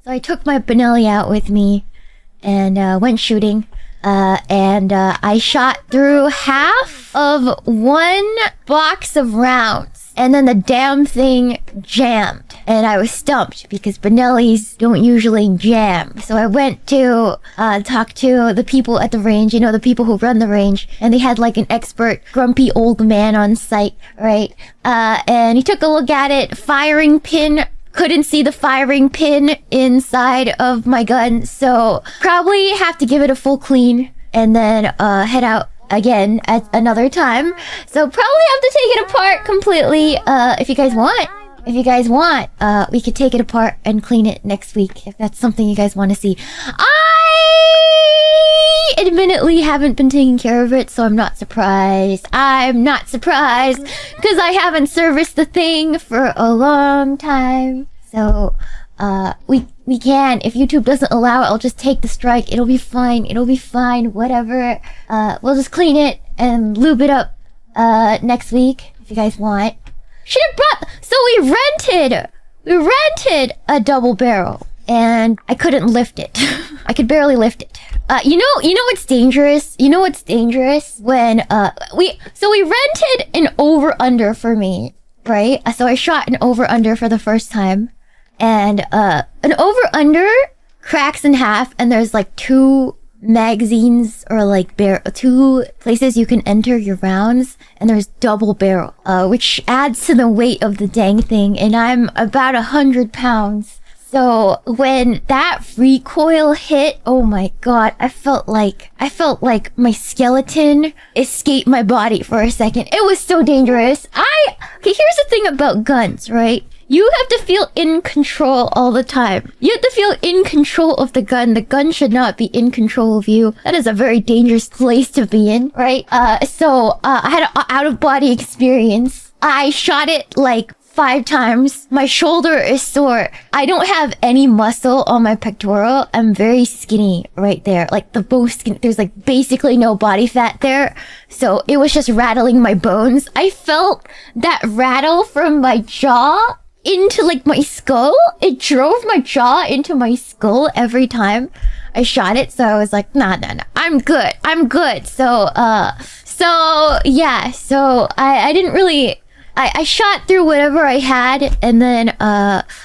So I took my Benelli out with me and went shooting. I shot through half of one box of rounds. And then the damn thing jammed. And I was stumped because Benellis don't usually jam. So I went to talk to the people at the range, you know, the people who run the range. And they had like an expert, grumpy old man on site, right? And he took a look at it, firing pin. Couldn't see the firing pin inside of my gun, so probably have to give it a full clean and then head out again at another time. So probably have to take it apart completely. If you guys want, we could take it apart and clean it next week if that's something you guys want to see. I admittedly haven't been taking care of it, so I'm not surprised. I'm not surprised because I haven't serviced the thing for a long time. So, we can, if YouTube doesn't allow it, I'll just take the strike. It'll be fine. It'll be fine. Whatever. We'll just clean it and lube it up, next week if you guys want. Should have brought, so we rented a double barrel and I couldn't lift it. I could barely lift it. You know what's dangerous? You know what's dangerous? When, we rented an over-under for me, right? So I shot an over-under for the first time. And, an over-under cracks in half and there's like 2 magazines or like 2 places you can enter your rounds. And there's double barrel, which adds to the weight of the dang thing. And I'm about 100 pounds. So when that recoil hit, oh my god, I felt like my skeleton escaped my body for a second. It was so dangerous. Okay, here's the thing about guns, right? You have to feel in control all the time. You have to feel in control of the gun. The gun should not be in control of you. That is a very dangerous place to be in, right? So I had an out-of-body experience. I shot it like 5 times. My shoulder is sore. I don't have any muscle on my pectoral. I'm very skinny right there. Like the most skinny. There's like basically no body fat there. So it was just rattling my bones. I felt that rattle from my jaw into like my skull. It drove my jaw into my skull every time I shot it. So I was like, nah, I'm good. So yeah, so I didn't really, I shot through whatever I had, and then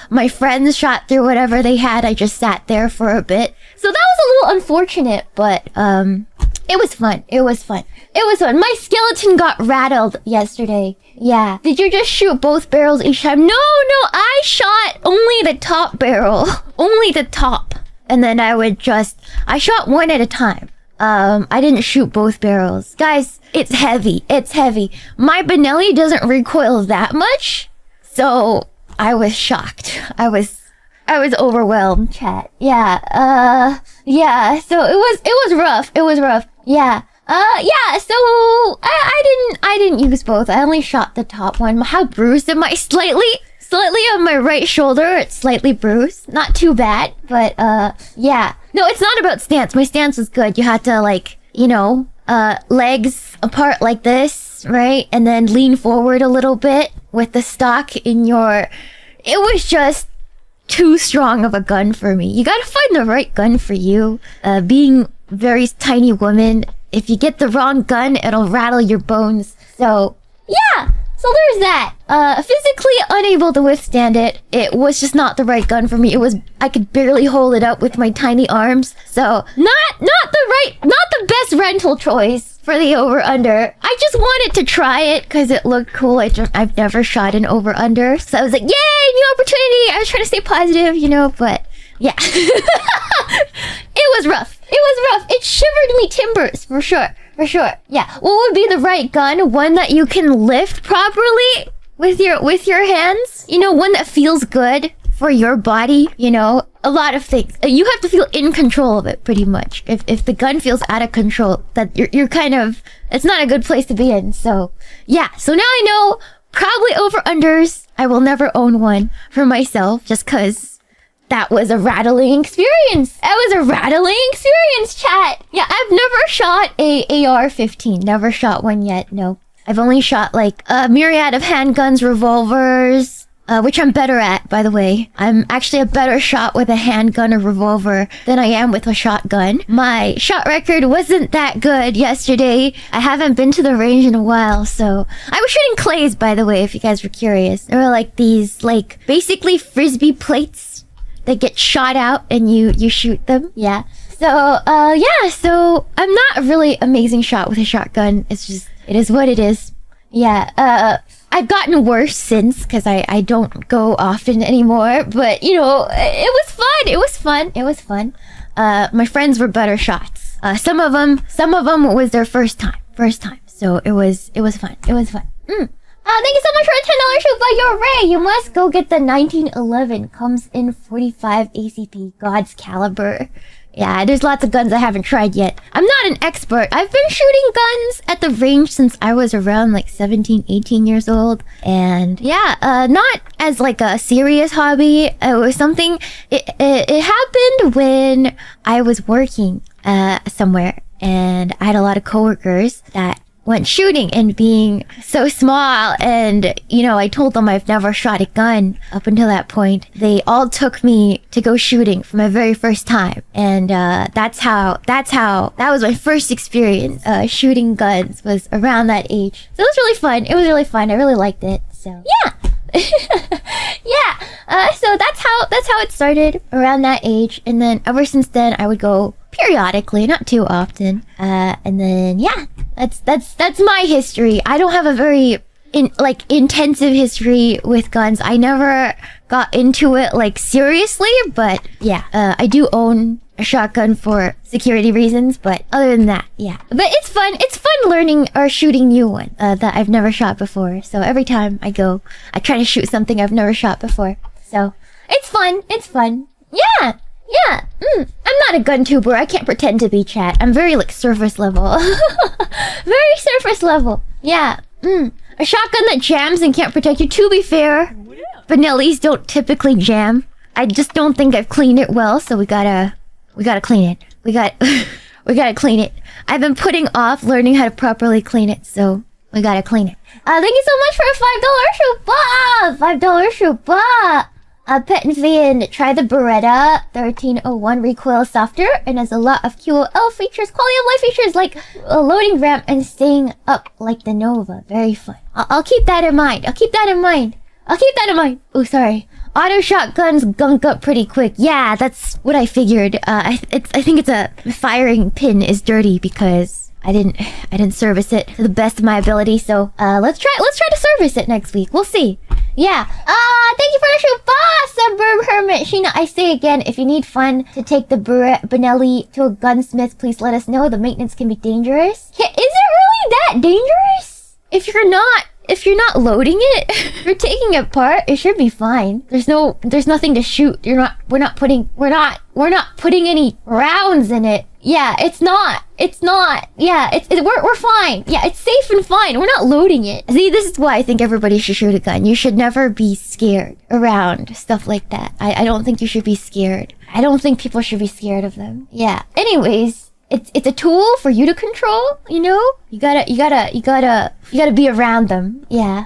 my friends shot through whatever they had. I just sat there for a bit. So that was a little unfortunate, but it was fun. My skeleton got rattled yesterday. Yeah. Did you just shoot both barrels each time? No, I shot only the top barrel. Only the top. And then I shot one at a time. I didn't shoot both barrels. Guys, it's heavy. My Benelli doesn't recoil that much. So I was shocked. I was overwhelmed, chat. Yeah, so it was rough. Yeah. So I didn't use both. I only shot the top one. How bruised am I? Slightly on my right shoulder. It's slightly bruised. Not too bad, but yeah. No, it's not about stance. My stance was good. You had to like, legs apart like this, right? And then lean forward a little bit with the stock in your... It was just too strong of a gun for me. You gotta find the right gun for you. Being very tiny woman, if you get the wrong gun, it'll rattle your bones. So, yeah! So there's that. Physically unable to withstand it. It was just not the right gun for me. I could barely hold it up with my tiny arms. So, not the best rental choice for the over-under. I just wanted to try it because it looked cool. I've never shot an over-under. So I was like, yay, new opportunity! I was trying to stay positive, but yeah. It was rough. It shivered me timbers, for sure. Yeah. What would be the right gun? One that you can lift properly with your hands? One that feels good for your body, a lot of things. You have to feel in control of it, pretty much. If the gun feels out of control, that you're kind of, it's not a good place to be in. So, yeah. So now I know, probably over-unders. I will never own one for myself, just cause that was a rattling experience. Chat. Yeah, I've never shot a AR-15. Never shot one yet, no. I've only shot like a myriad of handguns, revolvers, which I'm better at, by the way. I'm actually a better shot with a handgun or revolver than I am with a shotgun. My shot record wasn't that good yesterday. I haven't been to the range in a while, so... I was shooting clays, by the way, if you guys were curious. There were like these, like, basically frisbee plates that get shot out and you shoot them. Yeah. So, yeah, so I'm not a really amazing shot with a shotgun. It's just, it is what it is. Yeah, I've gotten worse since, because I don't go often anymore, but, you know, it was fun, it was fun, it was fun. My friends were better shots. Some of them was their first time, so it was fun, it was fun. Thank you so much for a $10 shoot by your Ray. You must go get the 1911, comes in 45 ACP, God's caliber. Yeah, there's lots of guns I haven't tried yet. I'm not an expert. I've been shooting guns at the range since I was around like 17, 18 years old. And yeah, not as like a serious hobby. It was something, it happened when I was working somewhere. And I had a lot of coworkers that went shooting, and being so small, and you know, I told them I've never shot a gun up until that point. They all took me to go shooting for my very first time, and that was my first experience shooting guns, was around that age. So it was really fun. It was really fun. I really liked it. So yeah. Yeah. So that's how it started, around that age, and then ever since then I would go periodically, not too often. And then yeah, that's my history. I don't have a very intensive history with guns. I never got into it like seriously, but yeah, I do own a shotgun for security reasons, but other than that, yeah. But it's fun learning or shooting new ones that I've never shot before. So every time I go, I try to shoot something I've never shot before. So it's fun. Yeah. I'm not a gun tuber. I can't pretend to be, chat. I'm very like surface level. Very surface level. Yeah. A shotgun that jams and can't protect you. To be fair, Benellis don't typically jam. I just don't think I've cleaned it well, so we gotta clean it. We gotta clean it. I've been putting off learning how to properly clean it, so we gotta clean it. Thank you so much for a $5 shoot. $5 shoot. Pet and fan, try the Beretta 1301 recoil softer and has a lot of QOL features, quality of life features like a loading ramp and staying up like the Nova. Very fun. I'll keep that in mind. Oh, sorry. Auto shotguns gunk up pretty quick. Yeah, that's what I figured. I think it's a firing pin is dirty because I didn't service it to the best of my ability. So let's try to service it next week. We'll see. Yeah. Thank you for the shoot, boss, Suburb Hermit. Shiina, I say again, if you need fun to take the Benelli to a gunsmith, please let us know. The maintenance can be dangerous. Yeah, is it really that dangerous? If you're not loading it, you're taking it apart, it should be fine. There's nothing to shoot. We're not putting any rounds in it. Yeah, it's not. Yeah, we're fine. Yeah, it's safe and fine. We're not loading it. See, this is why I think everybody should shoot a gun. You should never be scared around stuff like that. I don't think you should be scared. I don't think people should be scared of them. Yeah. Anyways, it's a tool for you to control, you know? You gotta be around them. Yeah.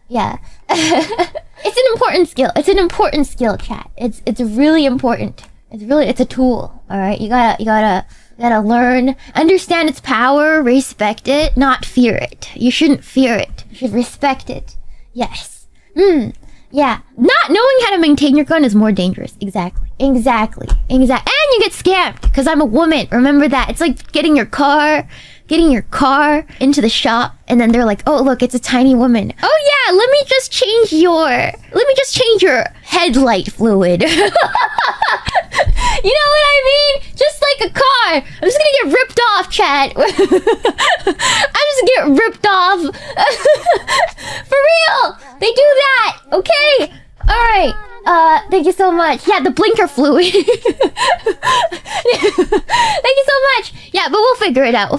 Yeah. It's an important skill, chat. It's really important. It's a tool, alright? You gotta learn, understand its power, respect it, not fear it. You shouldn't fear it. You should respect it. Yes. Yeah. Not knowing how to maintain your gun is more dangerous. Exactly. And you get scammed, because I'm a woman. Remember that. It's like getting your car into the shop, and then they're like, oh look, it's a tiny woman. Oh yeah, let me just change your headlight fluid. You know what I mean? Just like a car. I'm just gonna get ripped off, chat. I'm just gonna get ripped off. For real. They do that. Okay. Alright. Thank you so much. Yeah, the blinker fluid. Thank you so much. Yeah, but we'll figure it out.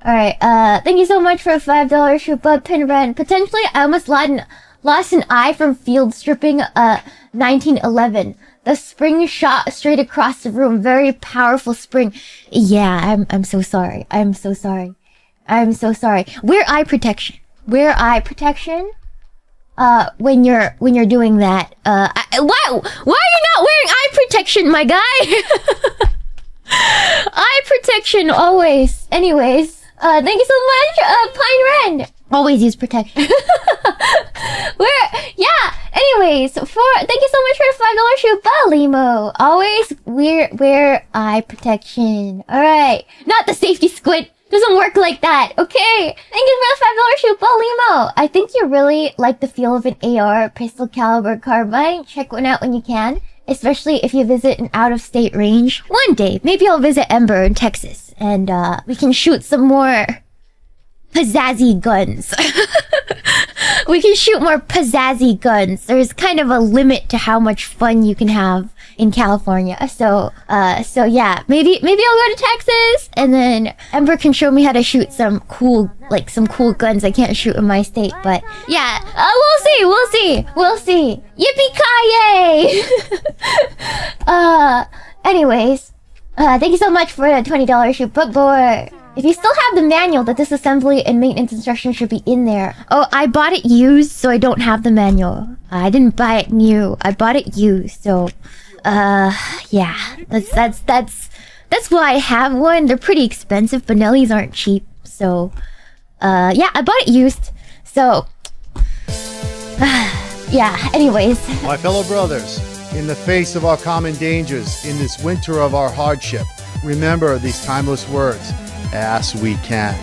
Alright, thank you so much for a $5 shoot, bud, pin red. Potentially, I almost lost an eye from field stripping, 1911. The spring shot straight across the room. Very powerful spring. Yeah, I'm so sorry. Wear eye protection. when you're doing that. Why are you not wearing eye protection, my guy? Eye protection always. Anyways, thank you so much, Pine Ren. Always use protection. Yeah. Anyways, thank you so much for the $5 shoe bell, Limo. Always wear eye protection. All right, not the safety squid. Doesn't work like that. Okay. Thank you for the $5 shoe bell, Limo. I think you really like the feel of an AR pistol caliber carbine. Check one out when you can, especially if you visit an out-of-state range. One day, maybe I'll visit Ember in Texas, and we can shoot some more pizzazzy guns. We can shoot more pizzazzy guns. There's kind of a limit to how much fun you can have in California. So yeah, maybe I'll go to Texas, and then Ember can show me how to shoot some cool guns I can't shoot in my state. But yeah, we'll see. Yippee-ki-yay! Anyways, thank you so much for the $20 shoot book board. If you still have the manual, the disassembly and maintenance instructions should be in there. Oh, I bought it used, so I don't have the manual. I didn't buy it new. I bought it used, so yeah. That's why I have one. They're pretty expensive, but Nellies aren't cheap. So yeah, I bought it used. So yeah, anyways. My fellow brothers, in the face of our common dangers, in this winter of our hardship, remember these timeless words. As we can.